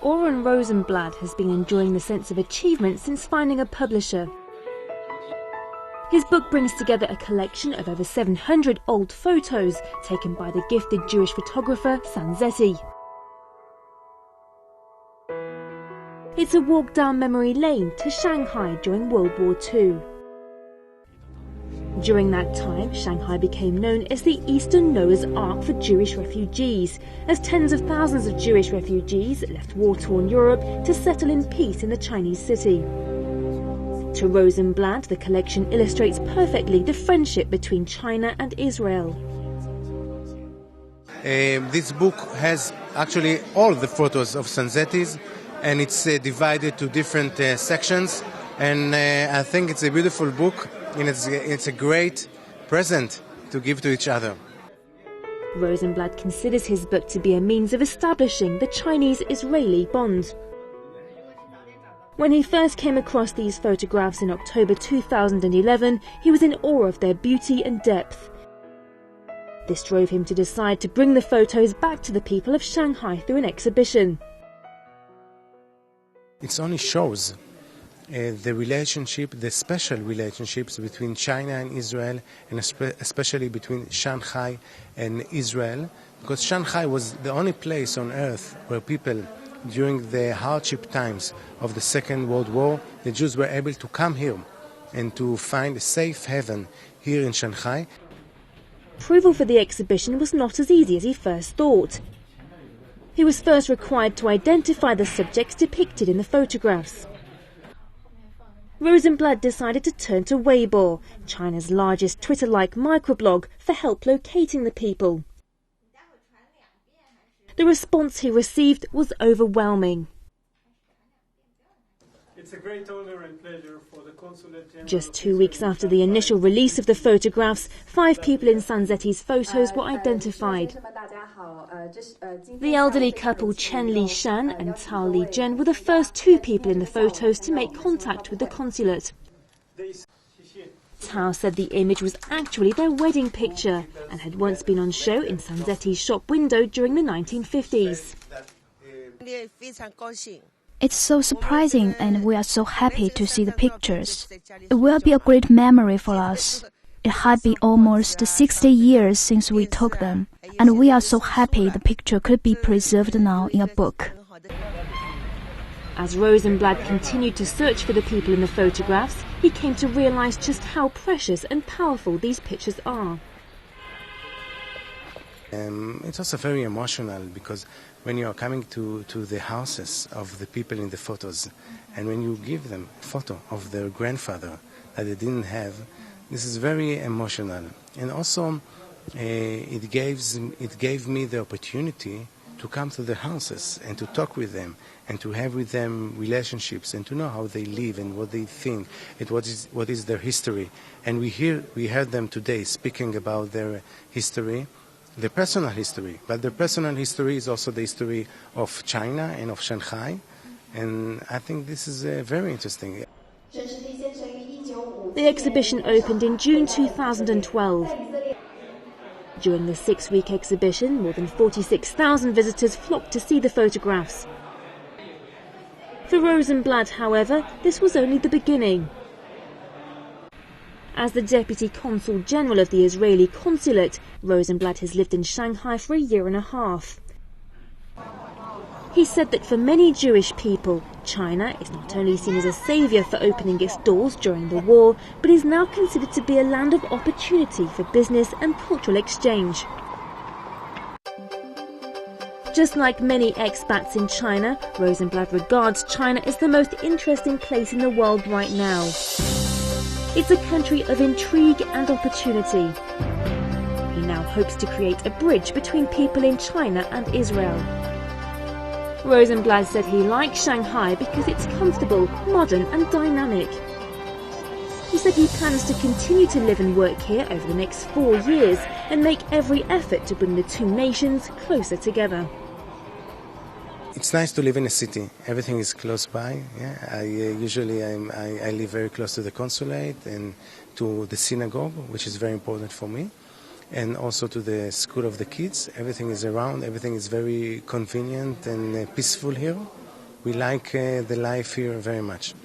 Oren Rozenblat has been enjoying the sense of achievement since finding a publisher. His book brings together a collection of over 700 old photos taken by the gifted Jewish photographer Sanzetti. It's a walk down memory lane to Shanghai during World War II. During that time, Shanghai became known as the Eastern Noah's Ark for Jewish refugees, as tens of thousands of Jewish refugees left war-torn Europe to settle in peace in the Chinese city. To Rozenblat, the collection illustrates perfectly the friendship between China and Israel. This book has actually all the photos of Sanzetti's, and it's divided to different sections, and I think it's a beautiful book, and it's a great present to give to each other. Rozenblat considers his book to be a means of establishing the Chinese-Israeli bond. When he first came across these photographs in October 2011, he was in awe of their beauty and depth. This drove him to decide to bring the photos back to the people of Shanghai through an exhibition. It only shows the relationship, the special relationships between China and Israel, and especially between Shanghai and Israel, because Shanghai was the only place on earth where people, during the hardship times of the Second World War, the Jews were able to come here and to find a safe haven here in Shanghai. Approval for the exhibition was not as easy as he first thought. He was first required to identify the subjects depicted in the photographs. Rozenblat decided to turn to Weibo, China's largest Twitter-like microblog, for help locating the people. The response he received was overwhelming. It's a great honor and pleasure for the Consulate. Just 2 weeks after the initial release of the photographs, 5 people in Sanzetti's photos were identified. The elderly couple Chen Li Shan and Tao Li Zhen were the first 2 people in the photos to make contact with the consulate. Tao said the image was actually their wedding picture and had once been on show in Sanzetti's shop window during the 1950s. It's so surprising, and we are so happy to see the pictures. It will be a great memory for us. It had been almost 60 years since we took them, and we are so happy the picture could be preserved now in a book. As Rozenblat continued to search for the people in the photographs, he came to realize just how precious and powerful these pictures are. It's also very emotional, because when you are coming to the houses of the people in the photos, and when you give them a photo of their grandfather that they didn't have, this is very emotional. And also it gave me the opportunity to come to the houses and to talk with them and to have with them relationships and to know how they live and what they think and what is their history. And we heard them today speaking about their history, their personal history, but their personal history is also the history of China and of Shanghai, and I think this is very interesting. The exhibition opened in June 2012. During the 6-week exhibition, more than 46,000 visitors flocked to see the photographs. For Rozenblat, however, this was only the beginning. As the Deputy Consul General of the Israeli Consulate, Rozenblat has lived in Shanghai for a year and a half. He said that for many Jewish people, China is not only seen as a saviour for opening its doors during the war, but is now considered to be a land of opportunity for business and cultural exchange. Just like many expats in China, Rozenblat regards China as the most interesting place in the world right now. It's a country of intrigue and opportunity. He now hopes to create a bridge between people in China and Israel. Rozenblat said he likes Shanghai because it's comfortable, modern and dynamic. He said he plans to continue to live and work here over the next 4 years and make every effort to bring the 2 nations closer together. It's nice to live in a city. Everything is close by. Yeah, I live very close to the consulate and to the synagogue, which is very important for me, and also to the school of the kids. Everything is around. Everything is very convenient and peaceful here. We like the life here very much.